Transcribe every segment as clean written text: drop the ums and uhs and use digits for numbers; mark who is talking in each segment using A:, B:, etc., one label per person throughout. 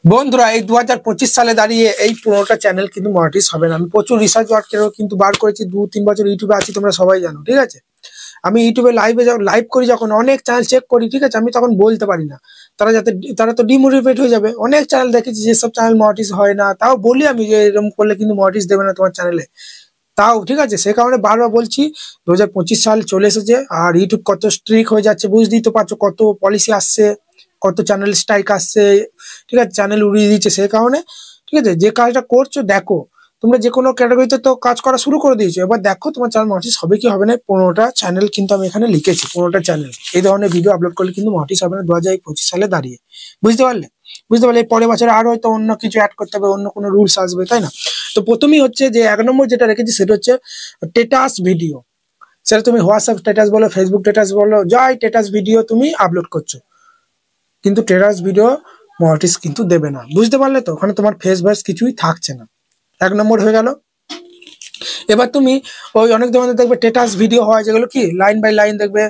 A: বন্ধুরা এই 2025 সালে দাঁড়িয়ে এই 15টা চ্যানেল কিন্তু মনিটাইজ হবে না। আমি প্রচুর রিসার্চ ওয়ার্ক করেও কিন্তু বার করেছি। 2-3 বছর ইউটিউবে আছি, তোমরা সবাই জানো, ঠিক আছে। আমি ইউটিউবে লাইভ করি, যখন অনেক চ্যানেল চেক করি, ঠিক আছে, আমি তখন বলতে পারি না। তারা তো ডিমোটিভেট হয়ে যাবে। অনেক চ্যানেল দেখেছি যেসব চ্যানেল মনিটাইজ হয় না, তাও বলি আমি যে এরকম করলে কিন্তু মনিটাইজ দেবে না তোমার চ্যানেলে। তাও ঠিক আছে, সে কারণে বারবার বলছি 2025 সাল চলে এসেছে, আর ইউটিউব কত স্ট্রিক হয়ে যাচ্ছে বুঝতেই তো পারছো। কত পলিসি আসছে, কত চ্যানেল স্ট্রাইক আসছে, ঠিক আছে, চ্যানেল উড়িয়ে দিচ্ছে। সেই কারণে ঠিক আছে, যে কাজটা করছো দেখো। তোমরা যে কোনো ক্যাটাগরিতে তো কাজ করা শুরু করে দিয়েছো, এবার দেখো তোমার চ্যানেল মনিটাইজ হবে কি হবে না। 15টা চ্যানেল কিন্তু আমি এখানে লিখেছি, 15টা চ্যানেল এই ধরনের ভিডিও আপলোড করলে কিন্তু মনিটাইজ হবে না 2025 সালে দাঁড়িয়ে। বুঝতে পারলে? বুঝতে পারলে পরের বছরে আরো হয়তো অন্য কিছু অ্যাড করতে হবে, অন্য কোনো রুলস আসবে, তাই না? তো প্রথমেই হচ্ছে যে 1 নম্বর যেটা রেখেছি সেটা হচ্ছে স্ট্যাটাস ভিডিও। সেটা তুমি হোয়াটসঅ্যাপ স্ট্যাটাস বলো, ফেসবুক স্ট্যাটাস বলো, যাই স্ট্যাটাস ভিডিও তুমি আপলোড করছো, কিন্তু স্ট্যাটাস ভিডিও মনিটাইজ কিন্তু দেবে না। বুঝতে পারলে তো? ওখানে তোমার ফেস ভয়েস কিছুই থাকছে না। 1 নম্বর হয়ে গেল। এবার তুমি ওই অনেক ধরনের দেখবে স্ট্যাটাস ভিডিও হয় যেগুলো কি লাইন বাই লাইন দেখবে,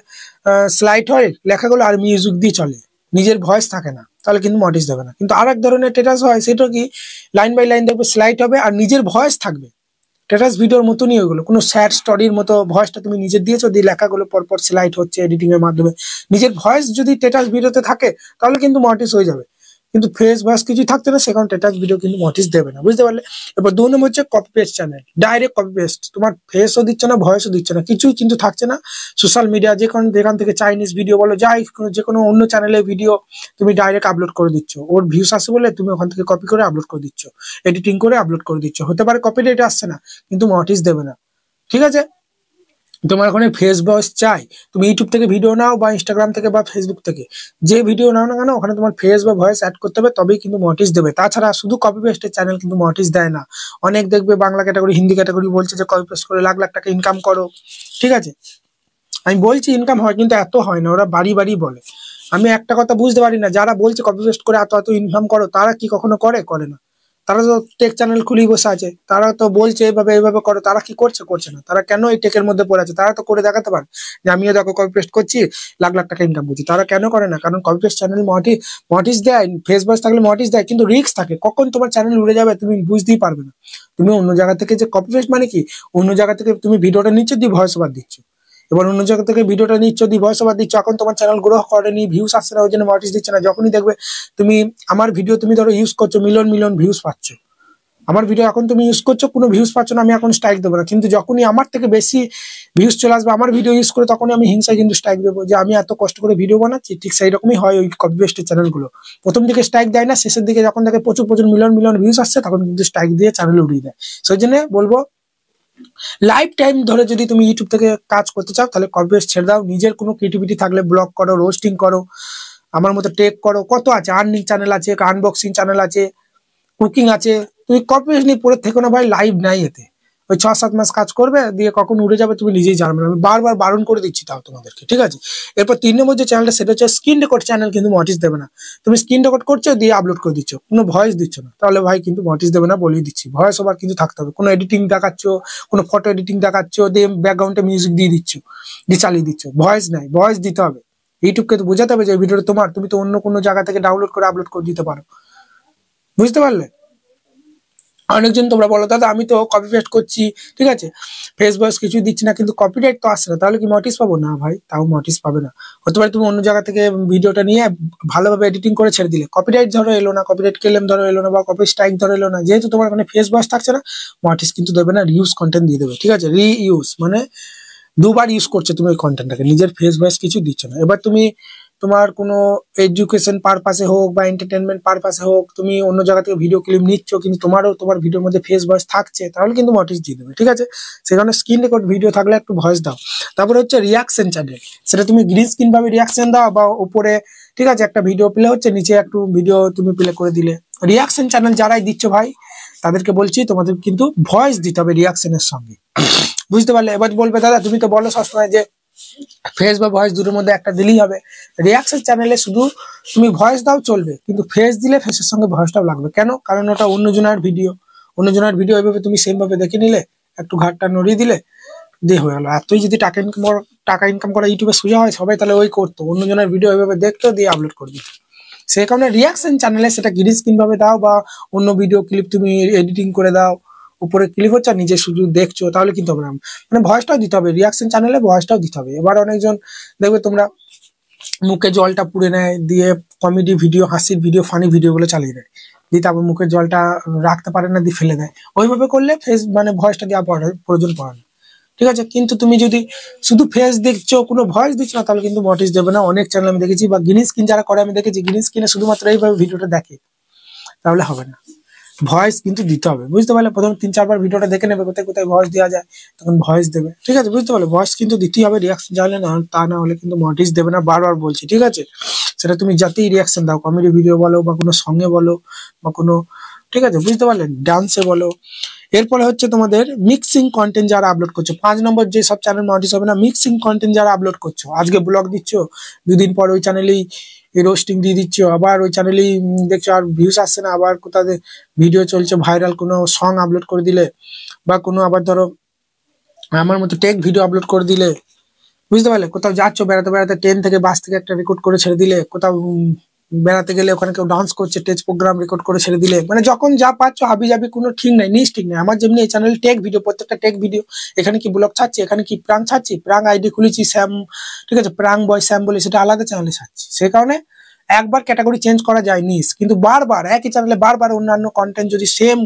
A: স্লাইড হয় লেখাগুলো আর মিউজিক দিয়ে চলে, নিজের ভয়েস থাকে না, তাহলে কিন্তু মনিটাইজ দেবে না। কিন্তু আরেক ধরনের স্ট্যাটাস হয়, সেটা কি লাইন বাই লাইন দেখবে, স্লাইড হবে আর নিজের ভয়েস থাকবে। স্ট্যাটাস ভিডিওর মতনই ওইগুলো, কোনো স্যাড স্টোরির মতো ভয়েসটা তুমি নিজের দিয়েছো, দিয়ে লেখাগুলো পরপর স্লাইড হচ্ছে এডিটিং এর মাধ্যমে। নিজের ভয়েস যদি স্ট্যাটাস ভিডিওতে থাকে তাহলে কিন্তু মনিটাইজ হয়ে যাবে, কিন্তু ফেস ভয়েস কিছুই থাকছে না, সেখানে স্ট্যাটাস ভিডিও কিন্তু মনিটাইজ দেবে না। বুঝতে পারলে? এবার 2 নম্বর হচ্ছে copy paste channel, direct copy paste, তোমার ফেসও দিচ্ছে না, ভয়েসও দিচ্ছে না, কিছুই কিন্তু থাকছে না। সোশ্যাল মিডিয়া যেখান থেকে চাইনিজ ভিডিও বলো, যাই যে কোনো অন্য চ্যানেলের ভিডিও তুমি ডাইরেক্ট আপলোড করে দিচ্ছ, ওর ভিউস আসে বলে তুমি ওখান থেকে কপি করে আপলোড করে দিচ্ছ, এডিটিং করে আপলোড করে দিচ্ছ। হতে পারে কপিরাইট আসছে না, কিন্তু মনিটাইজ দেবে না। ঠিক আছে, তোমার ওখানে ফেস ভয়েস চাই, তুমি ইউটিউব থেকে ভিডিও নাও বা ইনস্টাগ্রাম থেকে বা ফেসবুক থেকে, যে ভিডিও নাও না কেন ওখানে তোমার ফেস বা ভয়েস অ্যাড করতে হবে, তবেই কিন্তু মনিটাইজ দেবে। তাছাড়া শুধু কপি পেস্টের চ্যানেল কিন্তু মনিটাইজ দেয় না। অনেক দেখবে বাংলা ক্যাটাগরি, হিন্দি ক্যাটাগরি বলছে যে কপি পেস্ট করে লাখ লাখ টাকা ইনকাম করো, ঠিক আছে। আমি বলছি ইনকাম হয়, কিন্তু এত হয় না, ওরা বাড়ি বাড়ি বলে। আমি একটা কথা বুঝতে পারি না, যারা বলছে কপি পেস্ট করে এত এত ইনকাম করো, তারা কি কখনো করে? করে না। তারা তো টেক চ্যানেল খুলেই বসে আছে, তারা তো বলছে এইভাবে এইভাবে করো, তারা কি করছে? করছে না। তারা কেন এই টেকের মধ্যে পড়ে আছে? তারা তো করে দেখাতে পারে যে আমিও দেখো কপি পেস্ট করছি, লাখ লাখ টাকা ইনকাম করছি। তারা কেন করে না? কারণ কপি পেস্ট চ্যানেল মনিটাইজ দেয়, ফেস ভয়েস থাকলে মনিটাইজ দেয়, কিন্তু রিস্ক থাকে, কখন তোমার চ্যানেল উড়ে যাবে তুমি বুঝতেই পারবে না। তুমি অন্য জায়গা থেকে যে কপি পেস্ট মানে কি, অন্য জায়গা থেকে তুমি ভিডিওটা নিচ্ছ দিয়ে ভয়েস ওভার দিচ্ছ, এবার অন্য জায়গা থেকে ভিডিওটা নিচ্ছ দিয়ে ভয়েস ওভার দিচ্ছ, এখন তোমার চ্যানেল গ্রো করেনি, ভিউস আসছে না, ওই জন্য মনিটাইজ দিচ্ছে না। যখনই দেখবে তুমি আমার ভিডিও তুমি ধরো ইউজ করছো, মিলিয়ন মিলিয়ন ভিউস পাচ্ছ, আমার ভিডিও এখন তুমি ইউজ করছো, কোনো ভিউজ পাচ্ছ না, আমি এখন স্ট্রাইক দেবো না। কিন্তু যখনই আমার থেকে বেশি ভিউজ চলে আসবে আমার ভিডিও ইউজ করে, তখনই আমি হিংসায় কিন্তু স্ট্রাইক দেবো, যে আমি এত কষ্ট করে ভিডিও বানাচ্ছি। ঠিক সেই রকমই হয় ওই কপি পেস্টের চ্যানেলগুলো, প্রথম দিকে স্ট্রাইক দেয় না, শেষের দিকে যখন দেখে প্রচুর প্রচুর মিলিয়ন মিলিয়ন ভিউজ আসছে, তখন কিন্তু স্ট্রাইক দিয়ে চ্যানেল উড়িয়ে দেয়। সেই জন্য বলবো, লাইফ টাইম ধরে যদি তুমি ইউটিউব থেকে কাজ করতে চাও, তাহলে কপি পেস্ট ছেড়ে দাও। নিজের কোনো ক্রিয়েটিভিটি থাকলে ব্লগ করো, রোস্টিং করো, আমার মতো টেক করো, কত আছে, আর্নিং চ্যানেল আছে, আনবক্সিং চ্যানেল আছে, কুকিং আছে। তুমি কপি পেস্ট নিয়ে পড়ে থেকো না ভাই, লাইভ নাই এতে। ওই 6-7 মাস কাজ করবে, দিয়ে কখন উড়ে যাবে তুমি নিজেই জানবে না। আমি বারবার বারণ করে দিচ্ছি তাও তোমাদেরকে, ঠিক আছে। এরপর 3 নম্বর যে চ্যানেলটা, সেটা হচ্ছে স্ক্রিন রেকর্ড চ্যানেল, কিন্তু মনিটাইজ দেবে না। তুমি স্ক্রিন রেকর্ড করছো দিয়ে আপলোড করে দিচ্ছ, কোনো ভয়েস দিচ্ছ না, তাহলে ভাই কিন্তু মনিটাইজ দেবে না, বলেই দিচ্ছি। ভয়েস ওভার কিন্তু থাকতে হবে, কোনো এডিটিং দেখাচ্ছ, কোনো ফটো এডিটিং দেখাচ্ছ, দিয়ে ব্যাকগ্রাউন্ডে মিউজিক দিয়ে দিচ্ছ, দিয়ে চালিয়ে দিচ্ছ, ভয়েস নাই, ভয়েস দিতে হবে। ইউটিউবকে তো বোঝাতে হবে যে এই ভিডিওটা তোমার, তুমি তো অন্য কোনো জায়গা থেকে ডাউনলোড করে আপলোড করে দিতে পারো। বুঝতে পারলে? অনেকজন তোমরা বলো দাদা আমি তো কপি পেস্ট করছি, ঠিক আছে, ফেস ভয়েস কিছু দিচ্ছি না, কিন্তু কপিরাইট তো আসছে না, তাহলে কি মনিটাইজ পাবো? না ভাই, তাও মনিটাইজ পাবে না। হতে পারে তুমি অন্য জায়গা থেকে ভিডিওটা নিয়ে ভালোভাবে এডিটিং করে ছেড়ে দিলে, কপিরাইট ধরো এলো না, কপিরাইট ক্লেম ধরো এলো না, বা কপি স্ট্রাইক ধরো এলো না, যেহেতু তোমার এখানে ফেস ভয়েস থাকছে না, মনিটাইজ কিন্তু দেবে না, রিউজ কন্টেন্ট দিয়ে দেবে। ঠিক আছে, রিইউজ মানে দুবার ইউজ করছো তুমি ওই কন্টেন্টটাকে, নিজের ফেস ভয়েস কিছু দিচ্ছ না। এবার তুমি তোমার কোনো এডুকেশন পারপাসে হোক বা এন্টারটেনমেন্ট পারপাসে হোক, তুমি অন্য জায়গা থেকে ভিডিও ক্লিপ নিচ্ছ, কিন্তু তোমারও তোমার ভিডিওর মধ্যে ফেস ভয়েস থাকছে, তাহলে কিন্তু মনিটাইজ দিয়ে দেবে। ঠিক আছে, সেখানে স্ক্রিন রেকর্ড ভিডিও থাকলে একটু ভয়েস দাও। তারপরে হচ্ছে রিয়াকশন চ্যানেল, সেটা তুমি গ্রিন স্ক্রিন ভাবে রিয়াকশন দাও, বা উপরে ঠিক আছে একটা ভিডিও প্লে হচ্ছে, নিচে একটু ভিডিও তুমি প্লে করে দিলে। রিয়াকশন চ্যানেল যারাই দিচ্ছ ভাই, তাদেরকে বলছি তোমাদের কিন্তু ভয়েস দিতে হবে রিয়াকশনের সঙ্গে। বুঝতে পারলে? এবার বলবে দাদা তুমি তো বলো সবসময় যে ফেস বা ভয়েস দুটোর মধ্যে একটা দিলেই হবে। রিয়াকশন চ্যানেলে শুধু তুমি ভয়েস দাও চলবে, কিন্তু ফেস দিলে ফেসের সঙ্গে ভয়েসটাও লাগবে। কেন? কারণ ওটা অন্যজনের ভিডিও, অন্যজনের ভিডিও এভাবে তুমি সেম ভাবে দেখে নিলে, একটু ঘাটটা নড়িয়ে দিলে, দিয়ে হয়ে গেল। এতই যদি টাকা ইনকাম করা ইউটিউবে সোজা হয়, সবাই তাহলে ওই করতো, অন্যজনের ভিডিও এভাবে দেখতো দিয়ে আপলোড করে দিত। সেই কারণে রিয়াকশন চ্যানেলে সেটা গ্রিন স্ক্রিন ভাবে দাও বা অন্য ভিডিও ক্লিপ তুমি এডিটিং করে দাও, উপরে ক্লিক হচ্ছে নিজে শুধু দেখছো, তাহলে কিন্তু হবে না। মানে ভয়েসটাও দিতে হবে, রিয়াকশন চ্যানেলে ভয়েসটাও দিতে হবে। এবার অনেকজন দেখবে তোমরা মুখে জলটা পুড়ে নেয়, দিয়ে কমেডি ভিডিও, হাসির ভিডিও, ফানি ভিডিও গুলো চালিয়ে দেয়, দিয়ে তারপর মুখের জলটা রাখতে পারে না, দিয়ে ফেলে দেয়। ওইভাবে করলে ফেস মানে ভয়েসটা দেওয়া প্রয়োজন পড়ে না, ঠিক আছে। কিন্তু তুমি যদি শুধু ফেস দেখছো, কোনো ভয়েস দিচ্ছ না, তাহলে কিন্তু নোটিস দেবে না। অনেক চ্যানেল আমি দেখেছি, বা গ্রিন স্ক্রিন যারা করে আমি দেখেছি, গ্রিন স্ক্রিনে শুধুমাত্র এইভাবে ভিডিওটা দেখে, তাহলে হবে না। ভয়েস কিন্তু দিতে হবে, বুঝতে পারলে? প্রথম 3-4 বার ভিডিওটা দেখে নেবে কোথায় কোথায় ভয়েস দেওয়া যায়, তখন ভয়েস দেবে, ঠিক আছে, বুঝতে পারলে? ভয়েস কিন্তু দিতেই হবে, রিয়াকশন জানলে না, তা না হলে কিন্তু নোটিস দেবে না, বারবার বলছি, ঠিক আছে। সেটা তুমি যাতেই রিয়াকশন দাও, কমেডি ভিডিও বলো বা কোনো সঙ্গে বলো বা কোনো, ঠিক আছে, বুঝতে পারলে, ডান্সে বলো। এরপরে হচ্ছে তোমাদের মিক্সিং কন্টেন্ট যারা আপলোড করছো, 5 নম্বর যে সব চ্যানেল নোটিস হবে না, মিক্সিং কন্টেন্ট যারা আপলোড করছো। আজকে ব্লগ দিচ্ছ, 2 দিন পর ওই চ্যানেলেই রোস্টিং দিয়ে দিচ্ছ, আবার ওই চ্যানেলেই দেখছো আর ভিউস আসছে না, আবার কোথাও ভিডিও চলছে ভাইরাল, কোনো সং আপলোড করে দিলে, বা কোনো আবার ধরো আমার মতো টেক ভিডিও আপলোড করে দিলে, বুঝতে পারলে? কোথাও যাচ্ছ বেড়াতে বেড়াতে, ট্রেন থেকে বাস থেকে একটা রেকর্ড করে ছেড়ে দিলে, কোথাও বেড়াতে গেলে ওখানে কেউ ডান্স করছে, স্টেজ প্রোগ্রাম রেকর্ড করে ছেড়ে দিলে, মানে যখন যা পাচ্ছ হাবি যাবি, কোনো ঠিক নাই, নিজ ঠিক নাই। আমার যেমনি এই চ্যানেল টেক ভিডিও, প্রত্যেকটা টেক ভিডিও, এখানে কি ব্লগ ছাড়ছি, এখানে কি প্রাং ছাড়ছি, প্রাং আইডি খুলেছি স্যাম, ঠিক আছে, প্রাং বয় স্যাম বলে, সেটা আলাদা চ্যানেলে ছাড়ছি। সেই কারণে একবার ক্যাটাগরি চেঞ্জ করা যায় নিস, কিন্তু বারবার একই চ্যানেলে বারবার অন্যান্য কন্টেন্ট যদি সেম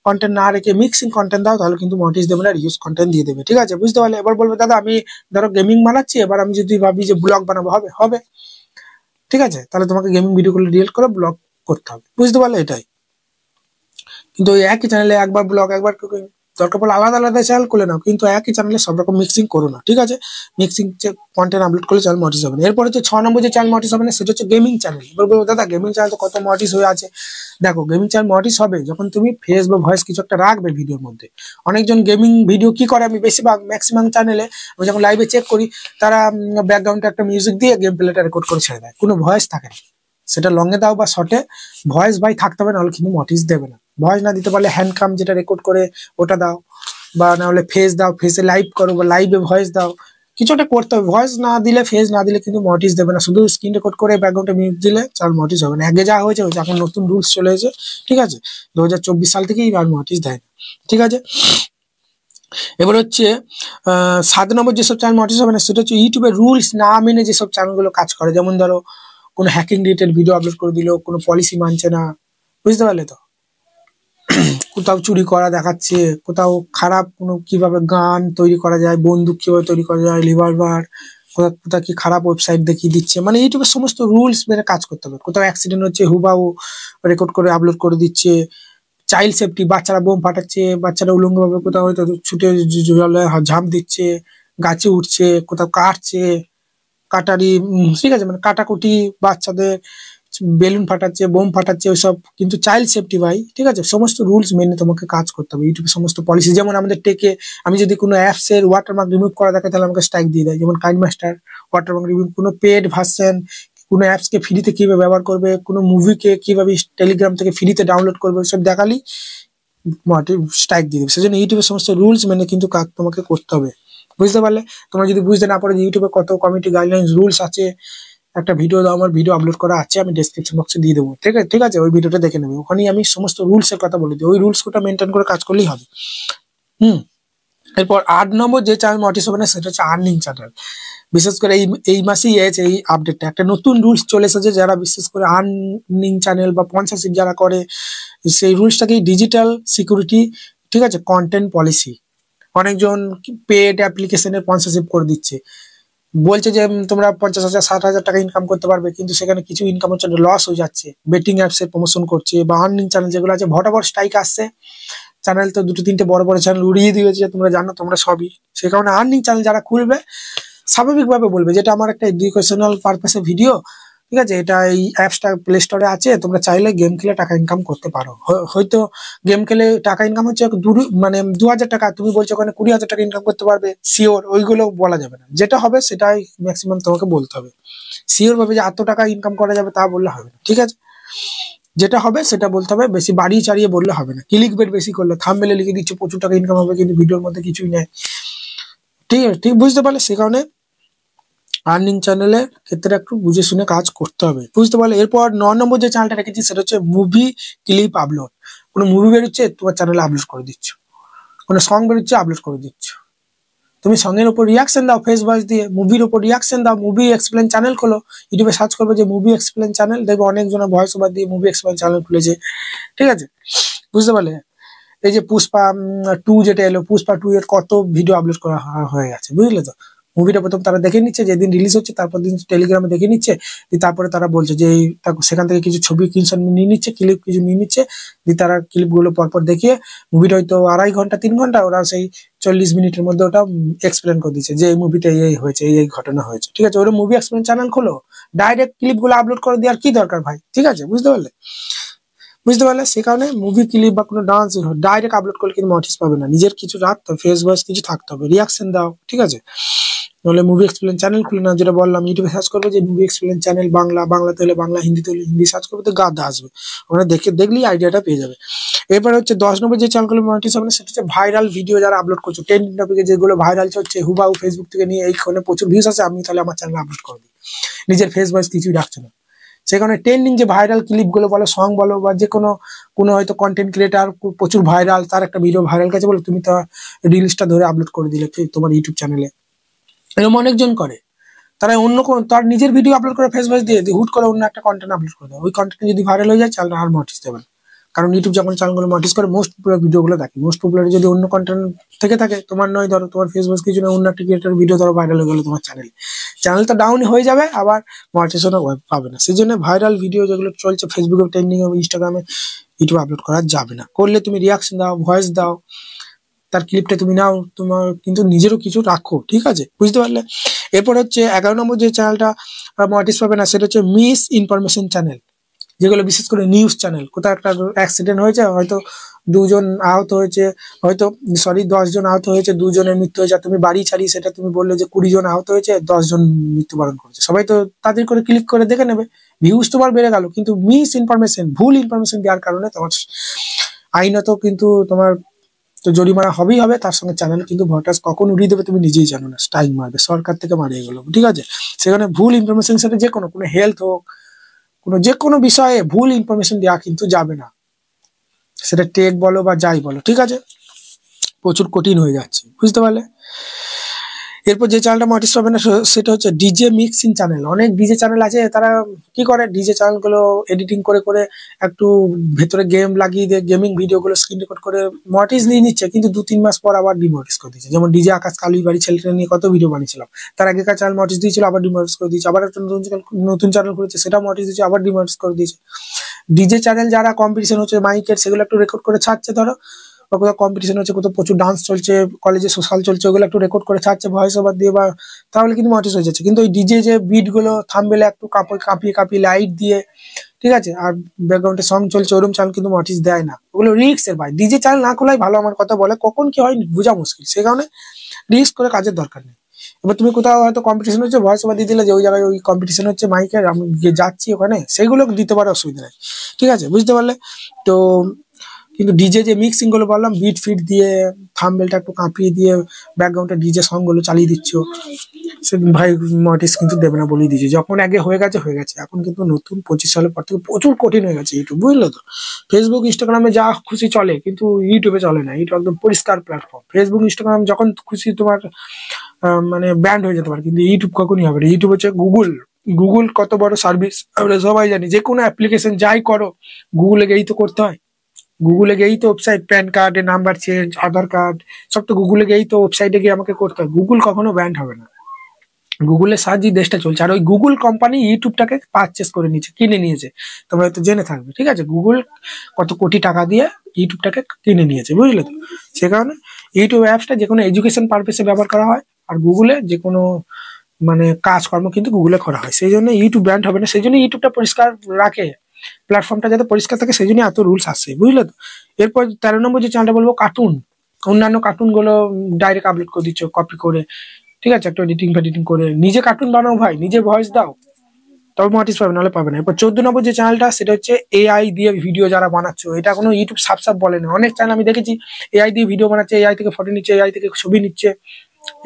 A: কন্টেন্ট না রেখে মিক্সিং কন্টেন্ট দাও, তাহলে কিন্তু নোটিস দেবে না, রিউজ কন্টেন্ট দিয়ে দেবে, ঠিক আছে, বুঝতে পারলে? এবার বলবে দাদা আমি ধরো গেমিং বানাচ্ছি, এবার আমি যদি ভাবি যে ব্লগ বানাবো, হবে হবে, ঠিক আছে, তাহলে তোমাকে গেমিং ভিডিওগুলো ডিলিট করে ব্লগ করতে হবে, বুঝতে পারলে? এটাই। কিন্তু ওই একই চ্যানেলে একবার ব্লগ, একবার কুকিং, দরকার পড়লে আলাদা আলাদা চ্যানেল খুলে নাও, কিন্তু একই চ্যানেলে সব রকম মিক্সিং করো না, ঠিক আছে। মিক্সিং কন্টেন্ট আপলোড করলে চ্যানেল নোটিস হবে না। এরপর হচ্ছে 6 নম্বর যে চ্যানেল নোটিস হবে না, সেটা হচ্ছে গেমিং চ্যানেল। এবার বলবো দাদা গেমিং চ্যানেল তো কত নোটিস হয়ে আছে। দেখো, গেমিং চ্যানেল নোটিস হবে যখন তুমি ফেস বা ভয়েস কিছু একটা রাখবে ভিডিওর মধ্যে। অনেকজন গেমিং ভিডিও কি করে, আমি বেশিরভাগ ম্যাক্সিমাম চ্যানেলে আমি যখন লাইভে চেক করি, তারা ব্যাকগ্রাউন্ডে একটা মিউজিক দিয়ে গেম প্লেটা রেকর্ড করে ছেড়ে দেয়, কোনো ভয়েস থাকে না। সেটা লংয়ে দাও বা শর্টে, ভয়েস বাই থাকতে হবে, নাহলে কিন্তু নোটিস দেবে না। ভয়েস না দিতে পারলে হ্যান্ড কাম যেটা রেকর্ড করে ওটা দাও, বা না হলে ফেস দাও, ফেসে লাইভ করো বা লাইভে ভয়েস দাও, কিছু একটা করতে হবে। ভয়েস না দিলে, ফেস না দিলে কিন্তু নোটিস দেবে না। শুধু স্ক্রিন রেকর্ড করে ব্যাকগ্রাউন্ডে মিউজিক দিলে চাল নোটিস হবে না। আগে যা হয়েছে হয়েছে, এখন নতুন রুলস চলে এসেছে, ঠিক আছে, 2024 সাল থেকেই আর নোটিস দেয় না, ঠিক আছে। এবার হচ্ছে 7 নম্বর যেসব চ্যানেল নোটিস হবে না, সেটা হচ্ছে ইউটিউবের রুলস না মেনে যেসব চ্যানেলগুলো কাজ করে। যেমন ধরো কোনো হ্যাকিং রিলেটেড ভিডিও আপলোড করে দিল, কোনো পলিসি মানছে না, বুঝতে পারলে তো? কোথাও চুরি করা দেখাচ্ছে, কোথাও খারাপ কোনো কিভাবে গান তৈরি করা যায়, বন্দুক কিভাবে তৈরি করা যায়, রিভলভার, কোথাও কোথাও কি খারাপ ওয়েবসাইট দেখিয়ে দিচ্ছে, মানে ইউটিউবের সমস্ত রুলস মেনে কাজ করতে হবে। কোথাও অ্যাক্সিডেন্ট হচ্ছে, হুবাহু রেকর্ড করে আপলোড করে দিচ্ছে। চাইল্ড সেফটি, বাচ্চারা বোম ফাটাচ্ছে, বাচ্চারা উলঙ্গভাবে কোথাও হয়তো ছুটে জলে ঝাঁপ দিচ্ছে, গাছে উঠছে, কোথাও কাটছে, কাটারি, ঠিক আছে, মানে কাটাকুটি, বাচ্চাদের বেলুন ফাটাচ্ছে, বোম ফাটাচ্ছে, ওইসব কিন্তু চাইল্ড সেফটি ভাই, ঠিক আছে। সমস্ত রুলস মেনে তোমাকে কাজ করতে হবে। ইউটিউবে সমস্ত পলিসি, যেমন আমাদের টেকে আমি যদি কোনো অ্যাপস এর ওয়াটারমার্ক রিমুভ করা থাকে, তাহলে আমাকে স্ট্রাইক দিয়ে দেয়। যেমন কাইন মাস্টার ওয়াটারমার্ক রিমুভ, কোনো পেড ভার্সন, কোনো অ্যাপসকে ফ্রিতে কিভাবে ব্যবহার করবে, কোনো মুভিকে কিভাবে টেলিগ্রাম থেকে ফ্রিতে ডাউনলোড করবে, সব দেখালি স্ট্রাইক দিয়ে দেবে। সেজন্য ইউটিউবের সমস্ত রুলস মেনে কিন্তু কাজ তোমাকে করতে হবে, বুঝতে পারলে? তোমরা যদি বুঝতে না পারো যে ইউটিউবে কত কমিটি গাইডলাইন রুলস আছে, একটা ভিডিও দাও, আমার ভিডিও আপলোড করা আছে, আমি ডেসক্রিপশন বক্সে দিয়ে দেবো, ঠিক আছে, ঠিক আছে, ওই ভিডিওটা দেখে নেবে, ওখানেই আমি সমস্ত রুলস এর কথা বলে দিই। ওই রুলস কোটা মেনটেন করে কাজ করলেই হবে। এরপর 8 নম্বর যে চ্যানেল নোটিস হবে না, সেটা হচ্ছে আর্নিং চ্যানেল। বিশেষ করে এই মাসেই এসেছে এই আপডেটটা, একটা নতুন রুলস চলে এসেছে। যারা বিশেষ করে আর্নিং চ্যানেল বা স্পন্সরশিপ যারা করে, সেই রুলসটাকে ডিজিটাল সিকিউরিটি, ঠিক আছে, কন্টেন্ট পলিসি। অনেকজন পেড অ্যাপ্লিকেশনের স্পন্সরশিপ করে দিচ্ছে, বলছে যে তোমরা 50,000 60,000 টাকা ইনকাম করতে পারবে, কিন্তু সেখানে কিছু ইনকাম হচ্ছে লস হয়ে যাচ্ছে। বেটিং অ্যাপস এর প্রমোশন করছে, বা আর্নিং চ্যানেল যেগুলো আছে, ভটাভট স্ট্রাইক আসছে। চ্যানেল তো 2-3টে বড় বড় চ্যানেল উড়িয়ে দিয়েছে, তোমরা জানো, তোমরা সবই। সেই কারণে আর্নিং চ্যানেল যারা খুলবে, স্বাভাবিকভাবে বলবে যেটা আমার একটা এডুকেশনাল পারপাসে ভিডিও, ঠিক আছে, এটা এই অ্যাপসটা প্লে স্টোরে আছে, তোমরা চাইলে গেম খেলে টাকা ইনকাম করতে পারো। হয়তো গেম খেলে টাকা ইনকাম হচ্ছে মানে 2,000 টাকা, তুমি বলছো ওখানে 20,000 টাকা ইনকাম করতে পারবে, শিওর ওইগুলো বলা যাবে না। যেটা হবে সেটাই ম্যাক্সিমাম তোমাকে বলতে হবে। শিওর ভাবে যে এত টাকা ইনকাম করা যাবে তা বললে হবে না, ঠিক আছে। যেটা হবে সেটা বলতে হবে, বেশি বাড়িয়ে চাড়িয়ে বললে হবে না। ক্লিক বেট বেশি করলে, থাম্বনেলে লিখে দিচ্ছে প্রচুর টাকা ইনকাম হবে, কিন্তু ভিডিওর মধ্যে কিছুই নেই, ঠিক আছে, ঠিক বুঝতে পারলে? সে কারণে আর্নিং চ্যানেলের ক্ষেত্রে একটু বুঝে শুনে কাজ করতে হবে, বুঝতে পারলে। এরপর 9 নম্বর যে চ্যানেলটা রেখেছি সেটা হচ্ছে মুভি ক্লিপ আপলোড। কোনো মুভি বেরোচ্ছে তোমার চ্যানেলে আপলোড করে দিচ্ছ, কোনো সং বেরোচ্ছে আপলোড করে দিচ্ছ। তুমি সঙ্গের উপর রিয়াকশন দাও ফেস ভয়েস দিয়ে, মুভির উপর রিয়াকশন দাও, মুভি এক্সপ্লেন চ্যানেল খোলো, ইউটিউবে সার্চ করবে যে মুভি এক্সপ্লেন চ্যানেল, দেখবে অনেকজনের ভয়েস ওভার দিয়ে মুভি এক্সপ্লেন চ্যানেল খুলেছে, ঠিক আছে, বুঝতে পারলে। এই যে পুষ্পা 2 যেটা এলো, পুষ্পা 2 এর কত ভিডিও আপলোড করা হয়ে গেছে, বুঝলে তো। মুভিটা প্রথম তারা দেখে নিচ্ছে, যেদিন রিলিজ হচ্ছে তারপর দিন টেলিগ্রামে দেখে নিচ্ছে, তারপরে তারা বলছে যে সেখান থেকে কিছু ছবি স্ক্রিনশট নিয়ে নিচ্ছে, ক্লিপ কিছু নিয়ে নিচ্ছে, দিয়ে তারা ক্লিপগুলো পরপর দেখিয়ে মুভিটা হয়তো 2.5 ঘন্টা 3 ঘন্টা ওরা সেই 40 মিনিটের মধ্যে ওটা এক্সপ্লেন করে দিচ্ছে যে এই মুভিতে এই হয়েছে, এই ঘটনা হয়েছে, ঠিক আছে। ওরা মুভি এক্সপ্লেন চ্যানেল খোলো, ডাইরেক্ট ক্লিপগুলো আপলোড করে দেওয়ার কি দরকার ভাই, ঠিক আছে, বুঝতে পারলে। সে কারণে মুভি ক্লিপ বা কোনো ডান্স ডাইরেক্ট আপলোড করলে কিন্তু মনিটাইজ পাবে না, নিজের কিছু রাখতে হবে, ফেস ভয়েস কিছু থাকতে হবে, রিয়াকশন দাও, ঠিক আছে। নাহলে মুভি এক্সপ্লেন চ্যানেল খুলে না, যেটা বললাম ইউটিউবে সার্চ করবে যে মুভি এক্সপ্লেন চ্যানেল, বাংলাতে হলে বাংলা, হিন্দিতে হলে হিন্দি সার্চ করবে তো গাদা আসবে, ওরা দেখলেই আইডিয়াটা পেয়ে যাবে। এরপর হচ্ছে 10 নম্বর যে চ্যানেলগুলো মনিটাইজ হবে না সেটা হচ্ছে ভাইরাল ভিডিও যারা আপলোড করছো, ট্রেন্ডিং টপিকে যেগুলো ভাইরাল চলছে হুবাহু ফেসবুক থেকে নিয়ে এইখানে প্রচুর ভিউজ আছে, আমি তাহলে আমার চ্যানেলে আপলোড করে দিই, নিজের ফেস ভয়েস কিছুই রাখছে না। সেখানে ট্রেন্ডিং যে ভাইরাল ক্লিপ গুলো বলো, সং বলো, বা যে কোনো হয়তো কন্টেন্ট ক্রিয়েটার প্রচুর ভাইরাল, তার একটা ভিডিও ভাইরাল গেছে বলে তুমি তার রিলসটা ধরে আপলোড করে দিলে তোমার ইউটিউব চ্যানেলে, এরকম অনেকজন করে। তারা অন্য তার নিজের ভিডিও আপলোড করে ফেস ভয়েস দিয়ে হুট করে অন্য একটা কন্টেন্ট আপলোড করে দেয়, ওই কন্টেন্ট যদি ভাইরাল হয়ে যায় চ্যানেল আর মনিটাইজ দেবে না। কারণ ইউটিউব যখন চ্যানেলগুলো মনিটাইজ করে মোস্ট পপুলার ভিডিওগুলো দেখে, মোস্ট পপুলার যদি অন্য কন্টেন্ট থেকে থাকে, তোমার নয় ধরো তোমার ফেস ভয়েস কিছু না, অন্য একটা ক্রিয়েটার ভিডিও ধরো ভাইরাল হয়ে গেলো তোমার চ্যানেলটা ডাউন হয়ে যাবে, আবার মনিটাইজেশনও পাবে না। সেই জন্য ভাইরাল ভিডিও যেগুলো চলছে ফেসবুকে, ট্রেন্ডিং, ইনস্টাগ্রামে, ইউটিউবে আপলোড করা যাবে না। করলে তুমি রিয়াকশন দাও, ভয়েস দাও, তার ক্লিপটা তুমি নাও, তোমার কিন্তু নিজেরও কিছু রাখো, ঠিক আছে, বুঝতে পারলে। এরপর হচ্ছে 11 নম্বর যে চ্যানেলটা মনিটাইজ পাবে না সেটা হচ্ছে মিস ইনফরমেশন চ্যানেল, যেগুলো বিশেষ করে নিউজ চ্যানেল। কোথাও একটা অ্যাক্সিডেন্ট হয়েছে, হয়তো 2 জন আহত হয়েছে, হয়তো 10 জন আহত হয়েছে, 2 জনের মৃত্যু হয়েছে, তুমি বাড়ি ছাড়িয়ে সেটা তুমি বললে যে 20 জন আহত হয়েছে, 10 জন মৃত্যুবরণ করেছে, সবাই তো তাদের করে ক্লিক করে দেখে নেবে, ভিউজ তোমার বেড়ে গেল। কিন্তু মিস ইনফরমেশন, ভুল ইনফরমেশন দেওয়ার কারণে তোমার আইনত কিন্তু তোমার তো জরিমানা হবেই হবে, তার সঙ্গে চ্যানেল কিন্তু ভোটার্স কখন উড়িয়ে দেবে তুমি নিজেই জানো না, স্ট্রাইক মারবে, সরকার থেকে মারিয়ে গেলো, ঠিক আছে। সেখানে ভুল ইনফরমেশন, সেটা যে কোনো হেলথ হোক, যে কোনো বিষয়ে ভুল ইনফরমেশন দেওয়া কিন্তু যাবে না, সেটা টেক বলো বা যাই বলো, ঠিক আছে, প্রচুর কঠিন হয়ে যাচ্ছে, বুঝতে পারলে। এরপর যে চ্যানেলটা মনিটাইজ পাবে না সেটা হচ্ছে ডিজে মিক্সিং চ্যানেল। অনেক ডিজে চ্যানেল আছে, তারা কি করে ডিজে চ্যানেলগুলো এডিটিং করে করে একটু ভেতরে গেম লাগিয়ে দিয়ে গেমিং ভিডিওগুলো স্ক্রিন রেকর্ড করে মনিটাইজ নিয়ে নিচ্ছে, কিন্তু 2-3 মাস পর আবার ডিমনিটাইজ করে দিচ্ছে। যেমন ডিজে আকাশ কালী বাড়ি ছেলেটা নিয়ে কত ভিডিও বানিয়েছিলাম, তার আগেকার চ্যানেল মনিটাইজ দিয়েছিল, আবার ডিমনিটাইজ করে দিয়েছে, আবার একটা নতুন চ্যানেল খুলেছে, সেটা মনিটাইজ দিয়েছে, আবার ডিমনিটাইজ করে দিয়েছে। ডিজে চ্যানেল যারা কম্পিটিশন হচ্ছে মাইকের, সেগুলো একটু রেকর্ড করে ছাড়ছে, ধরো বা কোথাও কম্পিটিশন হচ্ছে, কোথাও প্রচুর ডান্স চলছে, কলেজে সোশ্যাল চলছে, ওগুলো একটু রেকর্ড করে ছাড়ছে ভয়েস ওভার দিয়ে, বা তাহলে কিন্তু মনিটাইজ হয়ে যাচ্ছে। কিন্তু ওই ডিজে যে বিট গুলো থামবেলে একটু কাঁপিয়ে লাইট দিয়ে, ঠিক আছে, আর ব্যাকগ্রাউন্ডে সং চলছে, ওরকম চ্যানেল কিন্তু মনিটাইজ দেয় না, ওগুলো রিস্ক এর ভাই। ডিজে চ্যানেল না খোলাই ভালো, আমার কথা বলে, কখন কি হয় বোঝা মুশকিল, সে কারণে রিস্ক করে কাজের দরকার নেই। এবার তুমি কোথাও হয়তো কম্পিটিশন হচ্ছে, ভয়েস ওভার দিয়ে দিলে যে ওই জায়গায় ওই কম্পিটিশন হচ্ছে মাইকের, আমি যাচ্ছি ওখানে, সেগুলো দিতে পারে, অসুবিধা নেই, ঠিক আছে, বুঝতে পারলে তো। কিন্তু ডিজে যে মিক্সিং গুলো বললাম, বিট ফিট দিয়ে থাম্বনেলটা একটু কাঁপিয়ে দিয়ে ব্যাকগ্রাউন্ডে ডিজে সং গুলো চালিয়ে দিচ্ছ, সে ভাই মনিটাইজ কিন্তু দেবে না বলেই দিয়েছে। যখন আগে হয়ে গেছে, এখন কিন্তু নতুন 25 সালের পর থেকে প্রচুর কঠিন হয়ে গেছে ইউটিউব, বুঝলো তো। ফেসবুক ইনস্টাগ্রামে যা খুশি চলে, কিন্তু ইউটিউবে চলে না, ইউটিউব একদম পরিষ্কার প্ল্যাটফর্ম। ফেসবুক ইনস্টাগ্রাম যখন খুশি তোমার মানে ব্যান্ড হয়ে যেতে পারে, কিন্তু ইউটিউব কখনই হবে না। ইউটিউব হচ্ছে গুগল কত বড় সার্ভিস আমরা সবাই জানি। যে কোনো অ্যাপ্লিকেশন যাই করো গুগলে গিয়েই তো করতে হয়, গুগলে গিয়েই তো ওয়েবসাইট, প্যান কার্ডের নাম্বার চেঞ্জ, আধার কার্ড, সব তো গুগলে গিয়েই তো ওয়েবসাইটে গিয়ে আমাকে করতে হয়। গুগল কখনো ব্যান্ড হবে না, গুগলের সাহায্যে দেশটা চলছে। আর ওই গুগল কোম্পানি ইউটিউবটাকে পারচেস করে নিয়েছে, কিনে নিয়েছে, তোমরা হয়তো জেনে থাকবে, ঠিক আছে। গুগল কত কোটি টাকা দিয়ে ইউটিউবটাকে কিনে নিয়েছে, বুঝলে তো। সে কারণে ইউটিউব অ্যাপসটা যে কোনো এডুকেশন পারপাসে ব্যবহার করা হয়, আর গুগলে যে কোনো মানে কাজকর্ম কিন্তু গুগলে করা হয়। সেই জন্য ইউটিউব ব্যান্ড হবে না, সেই জন্য ইউটিউবটা পরিষ্কার রাখে, প্ল্যাটফর্মটা যাতে পরিষ্কার থাকে, সেই জন্য এত রুলস আসছে, বুঝলে তো। এরপর 13 নম্বর যে চ্যানেলটা বলবো, কার্টুন। অন্যান্য কার্টুন গুলো ডাইরেক্ট আপলোড করে দিচ্ছ কপি করে, ঠিক আছে, একটা এডিটিং করে নিজে কার্টুন বানাও ভাই, নিজে ভয়েস দাও, তবে মনিটাইজ পাবে, নাহলে পাবে না। এরপর 14 নম্বর যে চ্যানেলটা সেটা হচ্ছে এআই দিয়ে ভিডিও যারা বানাচ্ছো, এটা কোনো ইউটিউব সাপ বলে না। অনেক চ্যানেল আমি দেখেছি এআই দিয়ে ভিডিও বানাচ্ছে, এআই থেকে ফটো নিচ্ছে, এআই থেকে ছবি নিচ্ছে,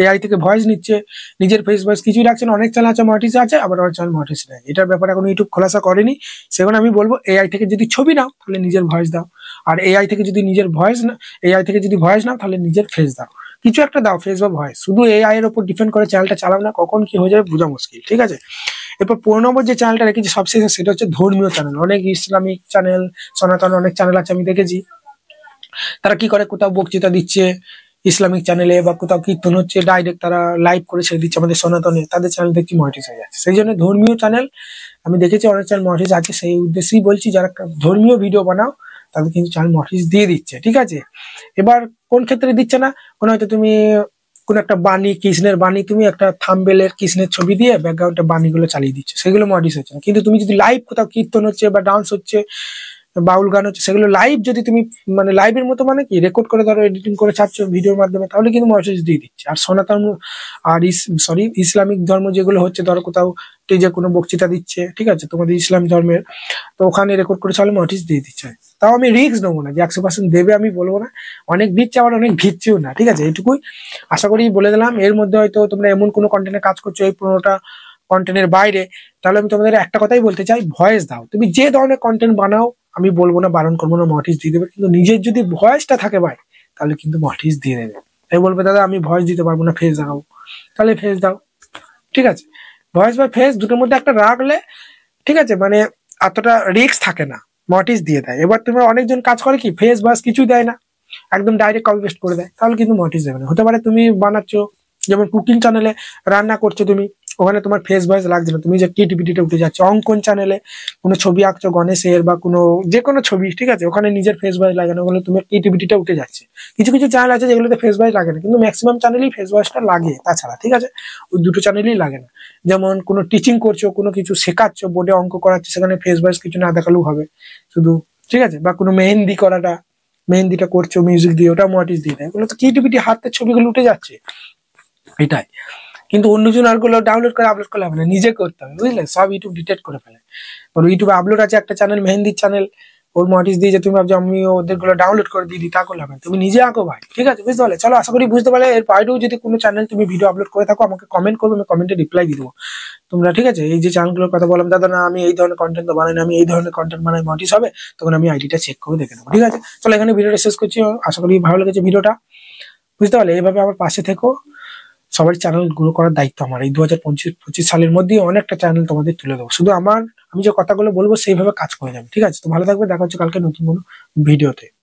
A: এআই থেকে ভয়েস নিচ্ছে, নিজের ফেস ভয়েস কিছুই রাখছে না। অনেক চ্যানেল আছে মনিটাইজ আছে, আবার অনেক চ্যানেল মনিটাইজ নেই। এটার ব্যাপারে এখন ইউটিউব খোলাসা করেনি। সেখানে আমি বলবো এআই থেকে যদি ছবি নাও তাহলে নিজের ভয়েস দাও, আর এআই থেকে যদি নিজের ভয়েস না, এআই থেকে যদি ভয়েস নাও তাহলে নিজের ফেস দাও, কিছু একটা দাও, ফেস বা ভয়েস। শুধু এআই এর উপর ডিপেন্ড করে চ্যানেলটা চালাও না, কখন কি হয়ে যাবে বোঝা মুশকিল, ঠিক আছে। এরপর 15 নম্বর যে চ্যানেলটা রেখেছি সবশেষে, সেটা হচ্ছে ধর্মীয় চ্যানেল। অনেক ইসলামিক চ্যানেল, সনাতন অনেক চ্যানেল আছে আমি দেখেছি, তারা কি করে, কোথাও বক্তৃতা দিচ্ছে ইসলামিক চ্যানেলে বা কোথাও কীর্তন হচ্ছে, ডাইরেক্ট তারা লাইভ করে ছেড়ে দিচ্ছে আমাদের সনাতনে, তাদের চ্যানেল দেখছি মনিটাইজ হয়ে যাচ্ছে। সেই জন্য ধর্মীয় চ্যানেল আমি দেখেছি অনেক চ্যানেল মনিটাইজ আছে। সেই উদ্দেশ্যেই বলছি, যারা ধর্মীয় ভিডিও বানাও তাদের কিন্তু চ্যানেল মনিটাইজ দিয়ে দিচ্ছে, ঠিক আছে। এবার কোন ক্ষেত্রে দিচ্ছে না, কোনো হয়তো তুমি কোন একটা বাণী, কৃষ্ণের বাণী, তুমি একটা থাম্বনেলের কৃষ্ণের ছবি দিয়ে ব্যাকগ্রাউন্ডে বাণীগুলো চালিয়ে দিচ্ছে, সেগুলো মনিটাইজ হচ্ছে না। কিন্তু তুমি যদি লাইভ কোথাও কীর্তন হচ্ছে বা ডান্স হচ্ছে, বাউল গান হচ্ছে, সেগুলো লাইভ যদি তুমি মানে লাইভের মতো মানে কি রেকর্ড করে ধরো এডিটিং করে ছাড়ছো ভিডিওর মাধ্যমে, তাহলে কিন্তু মনিটাইজ দিয়ে দিচ্ছে। আর সনাতন আর ইসলামিক ধর্ম যেগুলো হচ্ছে, ধরো কোথাও যে কোনো বক্তৃতা দিচ্ছে, ঠিক আছে, তোমাদের ইসলাম ধর্মের, তো ওখানে রেকর্ড করে ছাড়লে মনিটাইজ দিয়ে দিচ্ছে। তাও আমি রিস্ক নেবো না যে 100% দেবে, আমি বলবো না। অনেক দিচ্ছে, আবার অনেক দিচ্ছেও না, ঠিক আছে। এটুকুই আশা করি বলে দিলাম। এর মধ্যে হয়তো তোমরা এমন কোনো কন্টেন্টে কাজ করছো এই 15টা কন্টেন্টের বাইরে, তাহলে আমি তোমাদের একটা কথাই বলতে চাই, ভয়েস দাও। তুমি যে ধরনের কন্টেন্ট বানাও আমি বলবো না, বারণ করবো না, মনিটাইজ দিয়ে দেবে। কিন্তু নিজের যদি ভয়েসটা থাকে ভাই, তাহলে কিন্তু মনিটাইজ দিয়ে দেবে। তাই বলবে দাদা আমি ভয়েস দিতে পারবো না, ফেস দেখাবো, তাহলে ফেস দাও, ঠিক আছে। ভয়েস বা ফেস দুটোর মধ্যে একটা রাখলে, ঠিক আছে, মানে এতটা রিস্ক থাকে না, মনিটাইজ দিয়ে দেয়। এবার তোমার অনেকজন কাজ করে কি, ফেস বাস কিছু দেয় না, একদম ডাইরেক্ট কপি পেস্ট করে দেয়, তাহলে কিন্তু মনিটাইজ দেবে না। হতে পারে তুমি বানাচ্ছ, যেমন কুকিং চ্যানেলে রান্না করছো তুমি, ওখানে তোমার ফেস ভয়েস লাগছে না, তুমি যে ক্রিয়েটিভিটিটা উঠে যাচ্ছে। অঙ্কন চ্যানেলে কোনো ছবি আঁকছো গণেশের বা কোনো যে কোনো ছবি, ঠিক আছে, ওখানে নিজের ফেস ভয়েস লাগানো, ওখানে তোমার ক্রিয়েটিভিটিটা উঠে যাচ্ছে। কিছু কিছু চ্যানেল আছে যেগুলোতে ফেস ভয়েস লাগে না, কিন্তু ম্যাক্সিমাম চ্যানেলেই ফেস ভয়েসটা লাগে, তাছাড়া ঠিক আছে ওই দুটো চ্যানেলই লাগে না। যেমন কোনো টিচিং করছো, কোনো কিছু শেখাচ্ছ, বোর্ডে অঙ্ক করাচ্ছে, সেখানে ফেস ভয়েস কিছু না দেখালেও হবে শুধু, ঠিক আছে। বা কোনো মেহেন্দি করাটা, মেহেন্দিটা করছো মিউজিক দিয়ে, ওটা মনিটাইজ দিয়ে দেয়। এগুলো তো ক্রিয়েটিভিটি, হাতের ছবিগুলো উঠে যাচ্ছে, এটাই। কিন্তু অন্যজন আর গুলো ডাউনলোড করে আপলোড করলে হবে না, নিজে করতে হবে, বুঝলে। সব ইউটিউব ডিটেক্ট করে ফেলে। ওর ইউটিউবে আপলোড আছে একটা চ্যানেল, মেহেন্দির চ্যানেল, ওর মনিটাইজ দিয়ে যে তুমি ভাবছো আমি ওদের গুলো ডাউনলোড করে দিয়ে দিই, তা করলে হবে না। তুমি নিজে আঁকো ভাই, ঠিক আছে, বুঝতে পারলে। চলো, আশা করি বুঝতে পারলে। এর বাইরেও যদি কোনো চ্যানেল তুমি ভিডিও আপলোড করে থাকো, আমাকে কমেন্ট করবে, আমি কমেন্টে রিপ্লাই দিয়ে দেবো তোমরা, ঠিক আছে। এই যে চ্যানেলগুলোর কথা বললাম, দাদা না আমি এই ধরনের কন্টেন্ট তো বানাই না, আমি এই ধরনের কন্টেন্ট বানাই, মনিটাইজ হবে, তখন আমি আইডিটা চেক করে দেখে নেবো, ঠিক আছে। চলো, এখানে ভিডিওটা শেষ করছি। আশা করি ভালো লেগেছে ভিডিওটা, বুঝতে পারলে। এইভাবে আমার পাশে থেকো, সবার চ্যানেল গ্রো করার দায়িত্ব আমার। এই 2025 সালের মধ্যে অনেকটা চ্যানেল তোমাদের তুলে দেবো। শুধু আমি যে কথাগুলো বলবো সেইভাবে কাজ করে যাবে, ঠিক আছে। তো ভালো থাকবে, দেখা হচ্ছে কালকে নতুন কোনো ভিডিওতে।